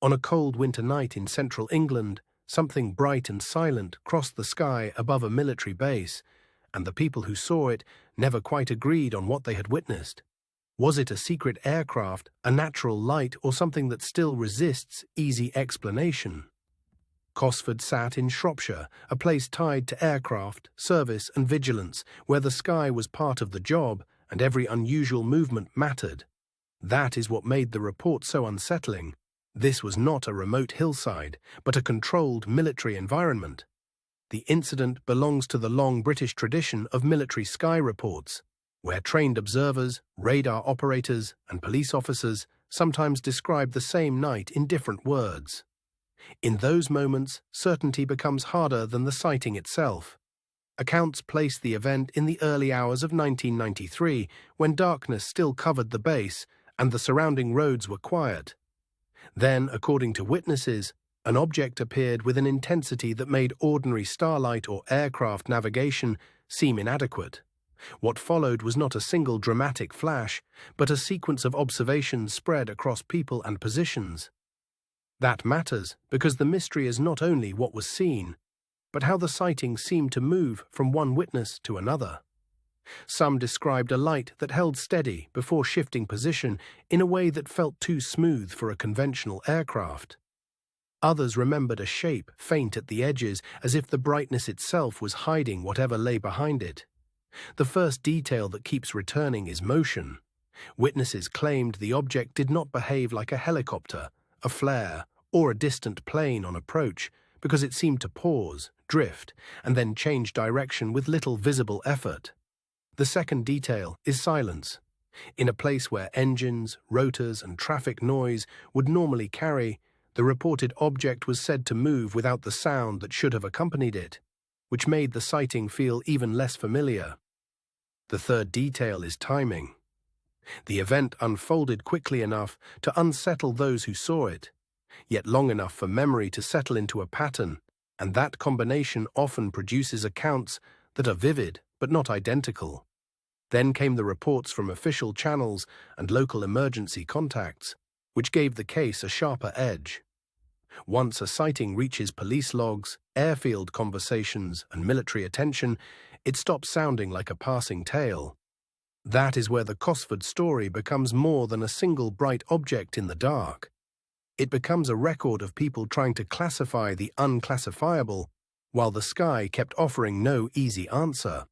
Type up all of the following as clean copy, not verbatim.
On a cold winter night in central England, something bright and silent crossed the sky above a military base, and the people who saw it never quite agreed on what they had witnessed. Was it a secret aircraft, a natural light, or something that still resists easy explanation? Cosford sat in Shropshire, a place tied to aircraft, service and vigilance, where the sky was part of the job and every unusual movement mattered. That is what made the report so unsettling. This was not a remote hillside, but a controlled military environment. The incident belongs to the long British tradition of military sky reports, where trained observers, radar operators, and police officers sometimes describe the same night in different words. In those moments, certainty becomes harder than the sighting itself. Accounts place the event in the early hours of 1993, when darkness still covered the base and the surrounding roads were quiet. Then, according to witnesses, an object appeared with an intensity that made ordinary starlight or aircraft navigation seem inadequate. What followed was not a single dramatic flash, but a sequence of observations spread across people and positions. That matters because the mystery is not only what was seen, but how the sighting seemed to move from one witness to another. Some described a light that held steady before shifting position in a way that felt too smooth for a conventional aircraft. Others remembered a shape faint at the edges, as if the brightness itself was hiding whatever lay behind it. The first detail that keeps returning is motion. Witnesses claimed the object did not behave like a helicopter, a flare, or a distant plane on approach, because it seemed to pause, drift, and then change direction with little visible effort. The second detail is silence. In a place where engines, rotors, and traffic noise would normally carry, the reported object was said to move without the sound that should have accompanied it, which made the sighting feel even less familiar. The third detail is timing. The event unfolded quickly enough to unsettle those who saw it, yet long enough for memory to settle into a pattern, and that combination often produces accounts that are vivid but not identical. Then came the reports from official channels and local emergency contacts, which gave the case a sharper edge. Once a sighting reaches police logs, airfield conversations, and military attention, it stops sounding like a passing tale. That is where the Cosford story becomes more than a single bright object in the dark. It becomes a record of people trying to classify the unclassifiable, while the sky kept offering no easy answer.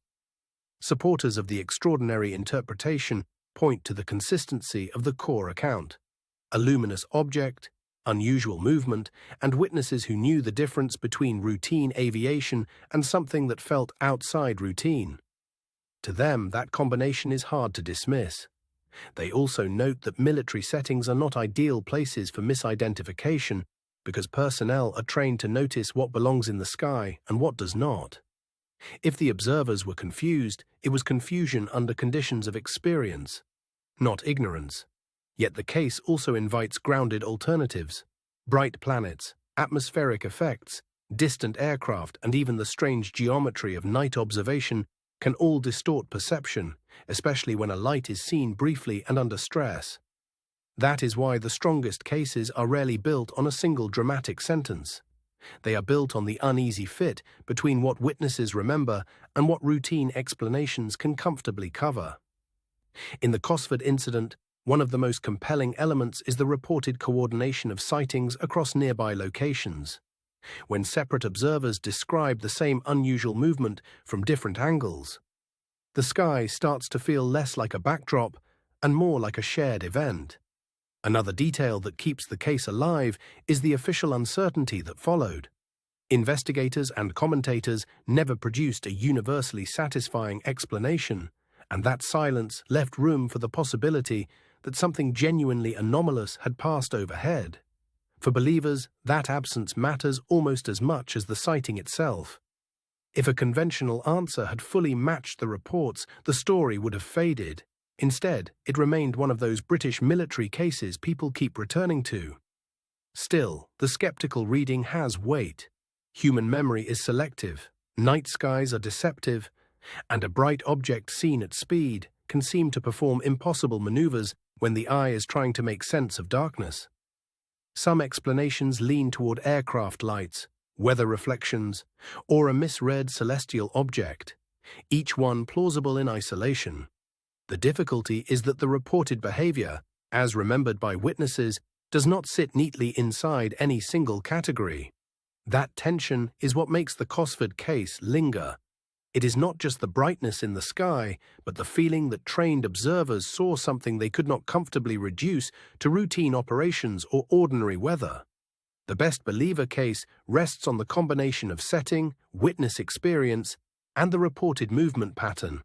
Supporters of the extraordinary interpretation point to the consistency of the core account: a luminous object, unusual movement, and witnesses who knew the difference between routine aviation and something that felt outside routine. To them, that combination is hard to dismiss. They also note that military settings are not ideal places for misidentification because personnel are trained to notice what belongs in the sky and what does not. If the observers were confused, it was confusion under conditions of experience, not ignorance. Yet the case also invites grounded alternatives: bright planets, atmospheric effects, distant aircraft, and even the strange geometry of night observation can all distort perception, especially when a light is seen briefly and under stress. That is why the strongest cases are rarely built on a single dramatic sentence. They are built on the uneasy fit between what witnesses remember and what routine explanations can comfortably cover. In the Cosford Incident, one of the most compelling elements is the reported coordination of sightings across nearby locations. When separate observers describe the same unusual movement from different angles, the sky starts to feel less like a backdrop and more like a shared event. Another detail that keeps the case alive is the official uncertainty that followed. Investigators and commentators never produced a universally satisfying explanation, and that silence left room for the possibility that something genuinely anomalous had passed overhead. For believers, that absence matters almost as much as the sighting itself. If a conventional answer had fully matched the reports, the story would have faded. Instead, it remained one of those British military cases people keep returning to. Still, the skeptical reading has weight. Human memory is selective, night skies are deceptive, and a bright object seen at speed can seem to perform impossible maneuvers when the eye is trying to make sense of darkness. Some explanations lean toward aircraft lights, weather reflections, or a misread celestial object, each one plausible in isolation. The difficulty is that the reported behavior, as remembered by witnesses, does not sit neatly inside any single category. That tension is what makes the Cosford case linger. It is not just the brightness in the sky, but the feeling that trained observers saw something they could not comfortably reduce to routine operations or ordinary weather. The best believer case rests on the combination of setting, witness experience, and the reported movement pattern.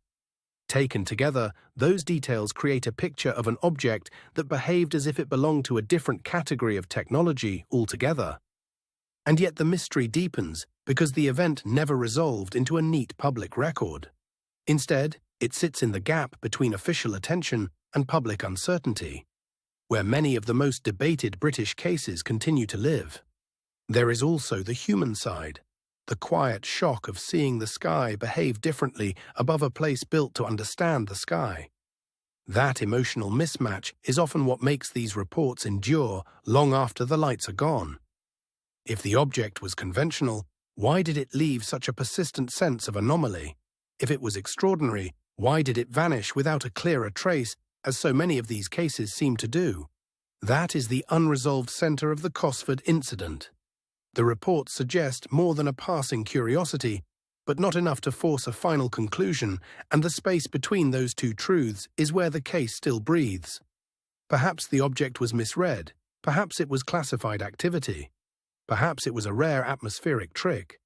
Taken together, those details create a picture of an object that behaved as if it belonged to a different category of technology altogether. And yet the mystery deepens because the event never resolved into a neat public record. Instead, it sits in the gap between official attention and public uncertainty, where many of the most debated British cases continue to live. There is also the human side, the quiet shock of seeing the sky behave differently above a place built to understand the sky. That emotional mismatch is often what makes these reports endure long after the lights are gone. If the object was conventional, why did it leave such a persistent sense of anomaly? If it was extraordinary, why did it vanish without a clearer trace, as so many of these cases seem to do? That is the unresolved center of the Cosford Incident. The reports suggest more than a passing curiosity, but not enough to force a final conclusion, and the space between those two truths is where the case still breathes. Perhaps the object was misread, perhaps it was classified activity, perhaps it was a rare atmospheric trick,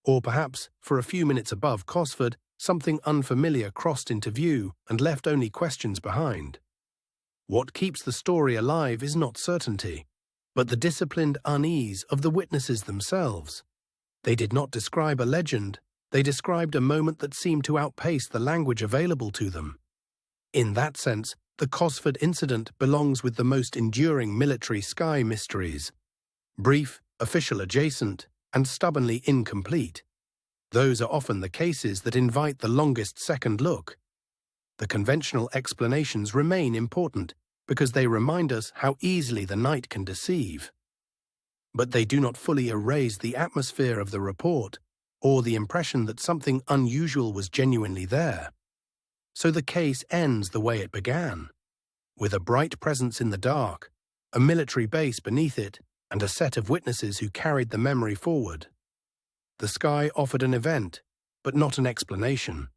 or perhaps, for a few minutes above Cosford, something unfamiliar crossed into view and left only questions behind. What keeps the story alive is not certainty, but the disciplined unease of the witnesses themselves. They did not describe a legend, they described a moment that seemed to outpace the language available to them. In that sense, the Cosford Incident belongs with the most enduring military sky mysteries. Brief, official adjacent, and stubbornly incomplete. Those are often the cases that invite the longest second look. The conventional explanations remain important because they remind us how easily the night can deceive. But they do not fully erase the atmosphere of the report or the impression that something unusual was genuinely there. So the case ends the way it began, with a bright presence in the dark, a military base beneath it, and a set of witnesses who carried the memory forward. The sky offered an event, but not an explanation.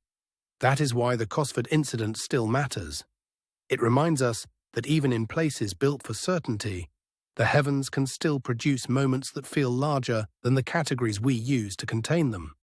That is why the Cosford Incident still matters. It reminds us that even in places built for certainty, the heavens can still produce moments that feel larger than the categories we use to contain them.